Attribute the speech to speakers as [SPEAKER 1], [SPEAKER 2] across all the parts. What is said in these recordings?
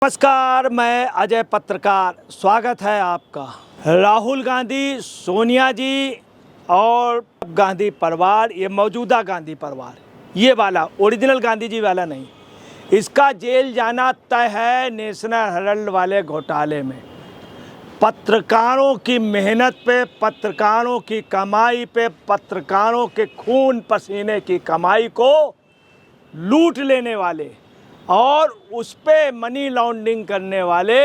[SPEAKER 1] नमस्कार, मैं अजय पत्रकार। स्वागत है आपका। राहुल गांधी, सोनिया जी और गांधी परिवार, ये मौजूदा गांधी परिवार, ये वाला ओरिजिनल गांधी जी वाला नहीं, इसका जेल जाना तय है नेशनल हेराल्ड वाले घोटाले में। पत्रकारों की मेहनत पे, पत्रकारों की कमाई पे, पत्रकारों के खून पसीने की कमाई को लूट लेने वाले और उस पे मनी लॉन्ड्रिंग करने वाले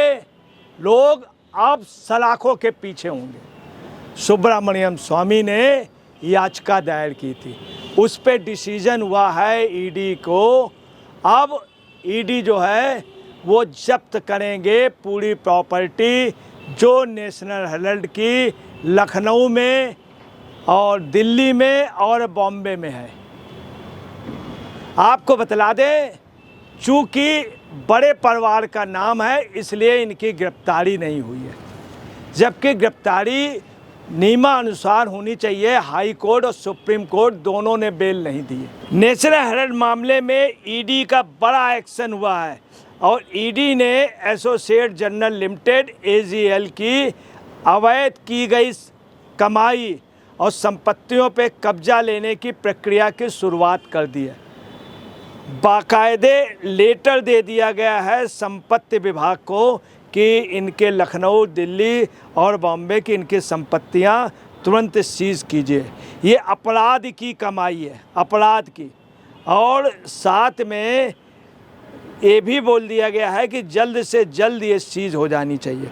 [SPEAKER 1] लोग अब सलाखों के पीछे होंगे। सुब्रमण्यम स्वामी ने याचिका दायर की थी, उस पे डिसीजन हुआ है ईडी को। अब ईडी जो है वो जब्त करेंगे पूरी प्रॉपर्टी जो नेशनल हेराल्ड की लखनऊ में और दिल्ली में और बॉम्बे में है। आपको बतला दें, चूँकि बड़े परिवार का नाम है इसलिए इनकी गिरफ्तारी नहीं हुई है, जबकि गिरफ्तारी नियमानुसार होनी चाहिए। हाई कोर्ट और सुप्रीम कोर्ट दोनों ने बेल नहीं दी है। नेशनल हेराल्ड मामले में ईडी का बड़ा एक्शन हुआ है और ईडी ने एसोसिएट जर्नल लिमिटेड एजीएल की अवैध की गई कमाई और संपत्तियों पर कब्जा लेने की प्रक्रिया की शुरुआत कर दी है। बाकायदे लेटर दे दिया गया है संपत्ति विभाग को कि इनके लखनऊ, दिल्ली और बॉम्बे की इनकी संपत्तियां तुरंत सीज कीजिए। ये अपराध की कमाई है, अपराध की। और साथ में ये भी बोल दिया गया है कि जल्द से जल्द ये सीज हो जानी चाहिए।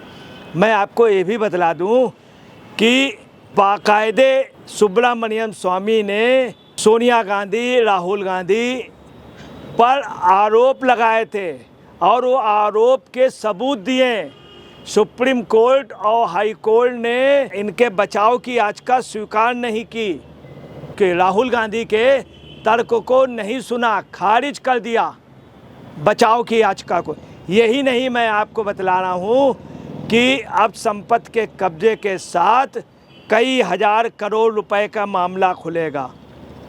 [SPEAKER 1] मैं आपको ये भी बतला दूं कि बाकायदे सुब्रमण्यम स्वामी ने सोनिया गांधी, राहुल गांधी पर आरोप लगाए थे और वो आरोप के सबूत दिए। सुप्रीम कोर्ट और हाई कोर्ट ने इनके बचाव की याचिका स्वीकार नहीं की कि राहुल गांधी के तर्क को नहीं सुना, खारिज कर दिया बचाव की याचिका को। यही नहीं, मैं आपको बतला रहा हूँ कि अब संपत्ति के कब्जे के साथ कई हजार करोड़ रुपए का मामला खुलेगा।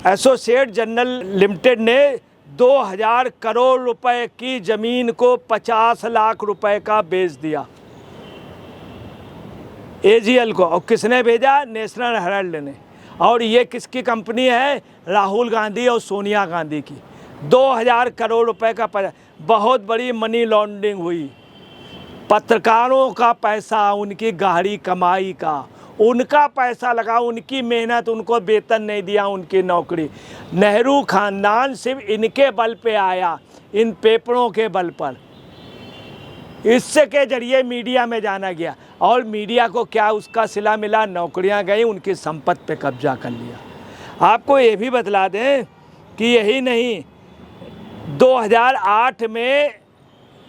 [SPEAKER 1] एसोसिएट जर्नल लिमिटेड ने 2000 करोड़ रुपए की जमीन को 50 लाख रुपए का बेच दिया एजीएल को। और किसने भेजा? नेशनल हेराल्ड ने। और ये किसकी कंपनी है? राहुल गांधी और सोनिया गांधी की। 2000 करोड़ रुपए का बहुत बड़ी मनी लॉन्ड्रिंग हुई। पत्रकारों का पैसा, उनकी गहरी कमाई का, उनका पैसा लगा, उनकी मेहनत, उनको वेतन नहीं दिया, उनकी नौकरी। नेहरू खानदान सिर्फ इनके बल पे आया, इन पेपरों के बल पर। इससे के जरिए मीडिया में जाना गया और मीडिया को क्या उसका सिला मिला? नौकरियां गई, उनकी संपत्ति पे कब्जा कर लिया। आपको ये भी बतला दें कि यही नहीं, 2008 में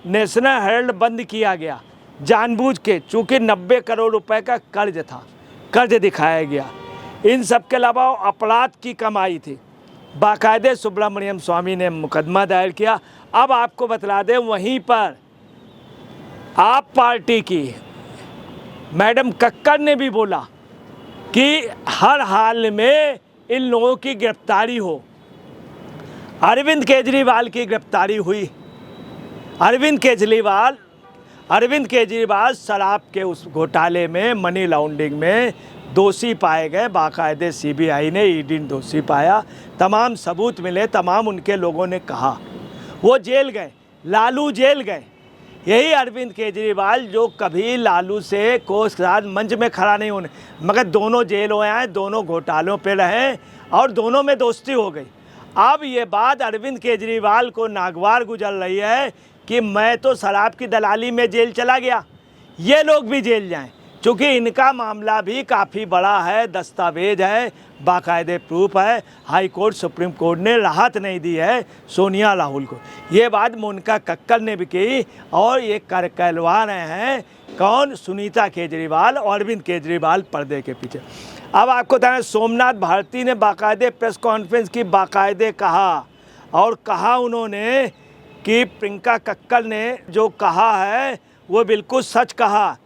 [SPEAKER 1] नेशनल हेराल्ड बंद किया गया जानबूझ के, चूँकि 90 करोड़ रुपए का कर्ज था, कर्ज दिखाया गया। इन सब के अलावा अपराध की कमाई थी। बाकायदे सुब्रमण्यम स्वामी ने मुकदमा दायर किया। अब आपको बतला दें, वहीं पर आप पार्टी की मैडम कक्कड़ ने भी बोला कि हर हाल में इन लोगों की गिरफ्तारी हो। अरविंद केजरीवाल की गिरफ्तारी हुई। अरविंद केजरीवाल शराब के उस घोटाले में, मनी लॉन्ड्रिंग में दोषी पाए गए। बाकायदे सीबीआई ने, ईडी ने दोषी पाया, तमाम सबूत मिले, तमाम उनके लोगों ने कहा। वो जेल गए, लालू जेल गए। यही अरविंद केजरीवाल जो कभी लालू से को साथ मंच में खड़ा नहीं होने, मगर दोनों जेल हुए हैं, दोनों घोटालों पे रहे और दोनों में दोस्ती हो गई। अब ये बात अरविंद केजरीवाल को नागवार गुजर रही है कि मैं तो शराब की दलाली में जेल चला गया, ये लोग भी जेल जाएं, क्योंकि इनका मामला भी काफ़ी बड़ा है, दस्तावेज है, बाकायदे प्रूफ है। हाई कोर्ट, सुप्रीम कोर्ट ने राहत नहीं दी है सोनिया राहुल को। ये बात मोनिका कक्कड़ ने भी की और ये कहलवा रहे हैं कौन? सुनीता केजरीवाल और अरविंद केजरीवाल पर्दे के पीछे। अब आपको बताएं, सोमनाथ भारती ने बाकायदे प्रेस कॉन्फ्रेंस की, बाकायदे कहा और कहा उन्होंने कि प्रियंका कक्कड़ ने जो कहा है वो बिल्कुल सच कहा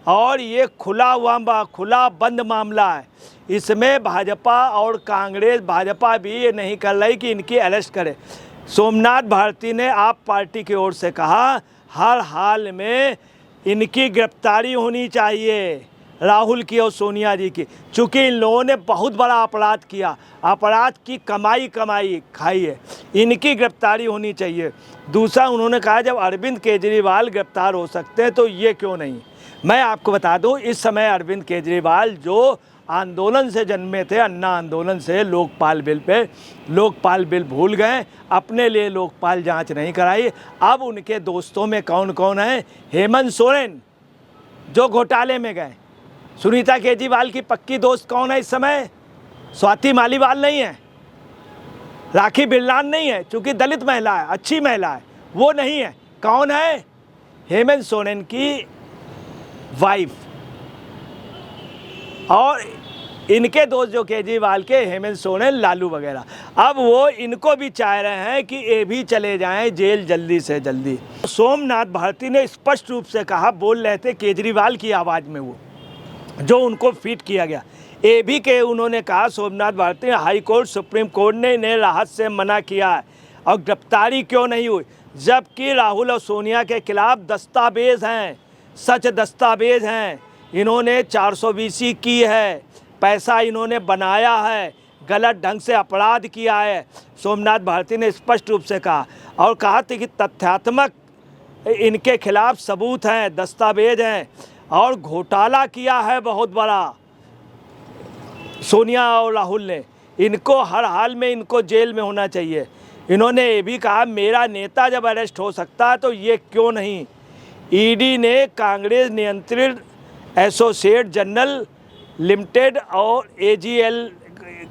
[SPEAKER 1] और ये खुला बंद मामला है। इसमें भाजपा और कांग्रेस, भाजपा भी ये नहीं कर रही कि इनकी अरेस्ट करे। सोमनाथ भारती ने आप पार्टी की ओर से कहा हर हाल में इनकी गिरफ्तारी होनी चाहिए, राहुल की और सोनिया जी की, चूँकि इन लोगों ने बहुत बड़ा अपराध किया, अपराध की कमाई खाई है, इनकी गिरफ्तारी होनी चाहिए। दूसरा उन्होंने कहा जब अरविंद केजरीवाल गिरफ्तार हो सकते हैं तो ये क्यों नहीं। मैं आपको बता दूं, इस समय अरविंद केजरीवाल जो आंदोलन से जन्मे थे, अन्ना आंदोलन से, Lokpal bill pay, Lokpal bill भूल गए, अपने लिए लोकपाल जांच नहीं कराई। अब उनके दोस्तों में कौन कौन है? हेमंत सोरेन जो घोटाले में गए, सुनीता केजरीवाल की पक्की दोस्त कौन है इस समय? स्वाति मालीवाल नहीं है, राखी बिरलान नहीं है, चूँकि दलित महिला है, अच्छी महिला है, वो नहीं है। कौन है? हेमंत सोरेन की वाइफ। और इनके दोस्त जो केजरीवाल के, हेमंत सोरेन, लालू वगैरह, अब वो इनको भी चाह रहे हैं कि ये भी चले जाएं जेल जल्दी से जल्दी। सोमनाथ भारती ने स्पष्ट रूप से कहा, बोल रहे थे केजरीवाल की आवाज़ में, वो जो उनको फीट किया गया, ये भी के उन्होंने कहा, Somnath Bharti, high court, supreme court ने इन्हें राहत से मना किया है और गिरफ्तारी क्यों नहीं हुई, जबकि राहुल और सोनिया के खिलाफ दस्तावेज हैं, सच दस्तावेज हैं। इन्होंने 420 की है, पैसा इन्होंने बनाया है, गलत ढंग से अपराध किया है, सोमनाथ भारती ने स्पष्ट रूप से कहा। और कहा था कि तथ्यात्मक इनके खिलाफ सबूत हैं, दस्तावेज हैं, और घोटाला किया है बहुत बड़ा सोनिया और राहुल ने। इनको हर हाल में इनको जेल में होना चाहिए। इन्होंने ये भी कहा, मेरा नेता जब अरेस्ट हो सकता है तो ये क्यों नहीं। ईडी ने कांग्रेस नियंत्रित एसोसिएट जनरल लिमिटेड और एजीएल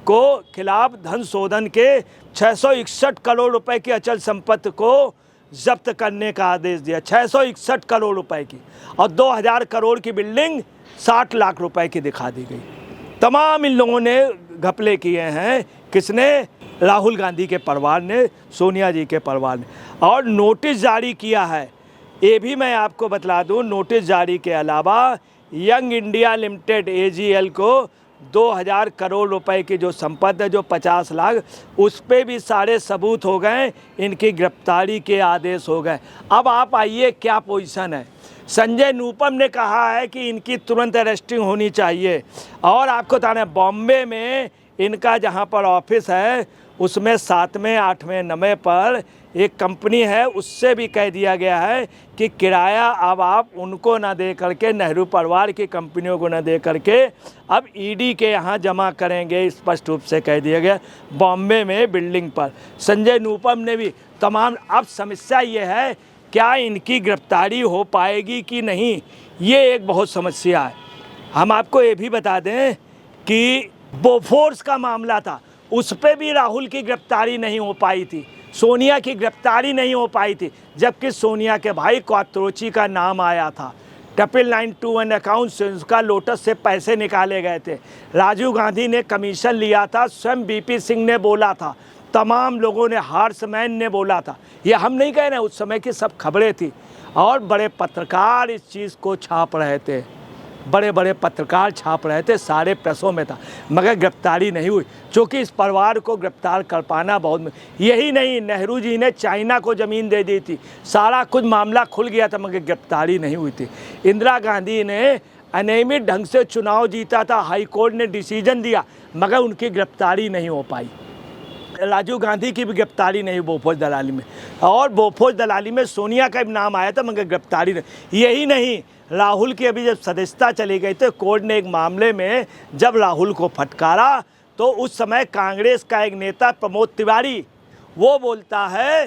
[SPEAKER 1] को खिलाफ धन शोधन के 661 करोड़ रुपए की अचल संपत्ति को जब्त करने का आदेश दिया। 661 करोड़ रुपए की, और 2000 करोड़ की बिल्डिंग 60 लाख रुपए की दिखा दी गई। तमाम इन लोगों ने घपले किए हैं। किसने? राहुल गांधी के परिवार ने, सोनिया जी के परिवार ने। और नोटिस जारी किया है, ये भी मैं आपको बतला दूं, नोटिस जारी के अलावा यंग इंडिया लिमिटेड एजीएल को 2000 करोड़ रुपए की जो संपत्ति है, जो 50 लाख, उस पर भी सारे सबूत हो गए, इनकी गिरफ्तारी के आदेश हो गए। अब आप आइए क्या पोजीशन है। संजय निरुपम ने कहा है कि इनकी तुरंत अरेस्टिंग होनी चाहिए। और आपको बताना है, बॉम्बे में इनका जहां पर ऑफिस है, उसमें 7वें 8वें नंबर पर एक कंपनी है, उससे भी कह दिया गया है कि किराया अब आप उनको ना दे करके, नेहरू परिवार की कंपनियों को ना दे करके, अब ईडी के यहाँ जमा करेंगे, स्पष्ट रूप से कह दिया गया बॉम्बे में बिल्डिंग पर। संजय निरुपम ने भी तमाम। अब समस्या ये है, क्या इनकी गिरफ्तारी हो पाएगी कि नहीं, ये एक बहुत समस्या है। हम आपको ये भी बता दें कि बोफोर्स का मामला था, उस पर भी राहुल की गिरफ्तारी नहीं हो पाई थी, सोनिया की गिरफ्तारी नहीं हो पाई थी, जबकि सोनिया के भाई क्वात्रोची का नाम आया था। 991 अकाउंट से उसका लोटस से पैसे निकाले गए थे। राजीव गांधी ने कमीशन लिया था, स्वयं बीपी सिंह ने बोला था, तमाम लोगों ने, हार्समैन ने बोला था। ये हम नहीं कह रहे, उस समय की सब खबरें थी। और बड़े पत्रकार इस चीज़ को छाप रहे थे, बड़े बड़े पत्रकार छाप रहे थे, सारे प्रेसों में था, मगर गिरफ्तारी नहीं हुई। क्योंकि इस परिवार को गिरफ्तार कर पाना बहुत, यही नहीं, नेहरू जी ने चाइना को ज़मीन दे दी थी, सारा कुछ मामला खुल गया था, मगर गिरफ्तारी नहीं हुई थी। इंदिरा गांधी ने अनियमित ढंग से चुनाव जीता था, हाई कोर्ट ने डिसीजन दिया, मगर उनकी गिरफ्तारी नहीं हो पाई। राजीव गांधी की भी गिरफ्तारी नहीं हुई बोफोर्स दलाली में, और बोफोर्स दलाली में सोनिया का भी नाम आया था, मगर गिरफ्तारी नहीं। यही नहीं, राहुल की अभी जब सदस्यता चली गई तो कोर्ट ने एक मामले में जब राहुल को फटकारा, तो उस समय कांग्रेस का एक नेता प्रमोद तिवारी, वो बोलता है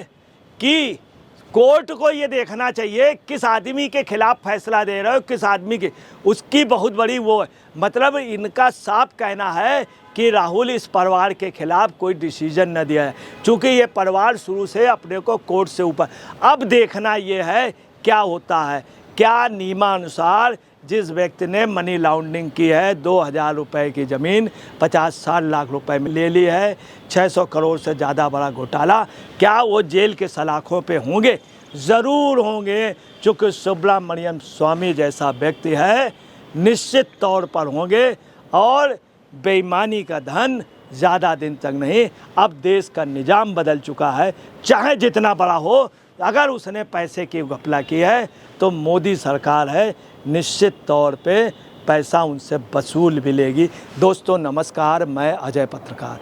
[SPEAKER 1] कि कोर्ट को ये देखना चाहिए किस आदमी के खिलाफ फैसला दे रहे हो, किस आदमी के, उसकी बहुत बड़ी वो है। मतलब इनका साफ कहना है कि राहुल इस परिवार के खिलाफ कोई डिसीजन न दिया है, चूँकि ये परिवार शुरू से अपने को कोर्ट से ऊपर। अब देखना ये है क्या होता है, क्या नियमानुसार जिस व्यक्ति ने मनी लॉन्ड्रिंग की है, 2000 रुपये की ज़मीन 50-60 लाख रुपए में ले ली है, 600 करोड़ से ज़्यादा बड़ा घोटाला, क्या वो जेल के सलाखों पे होंगे? ज़रूर होंगे, चूँकि सुब्रमण्यम स्वामी जैसा व्यक्ति है, निश्चित तौर पर होंगे। और बेईमानी का धन ज़्यादा दिन तक नहीं। अब देश का निज़ाम बदल चुका है, चाहे जितना बड़ा हो, अगर उसने पैसे की घपला की है तो मोदी सरकार है, निश्चित तौर पे पैसा उनसे वसूल भी लेगी। दोस्तों नमस्कार, मैं अजय पत्रकार।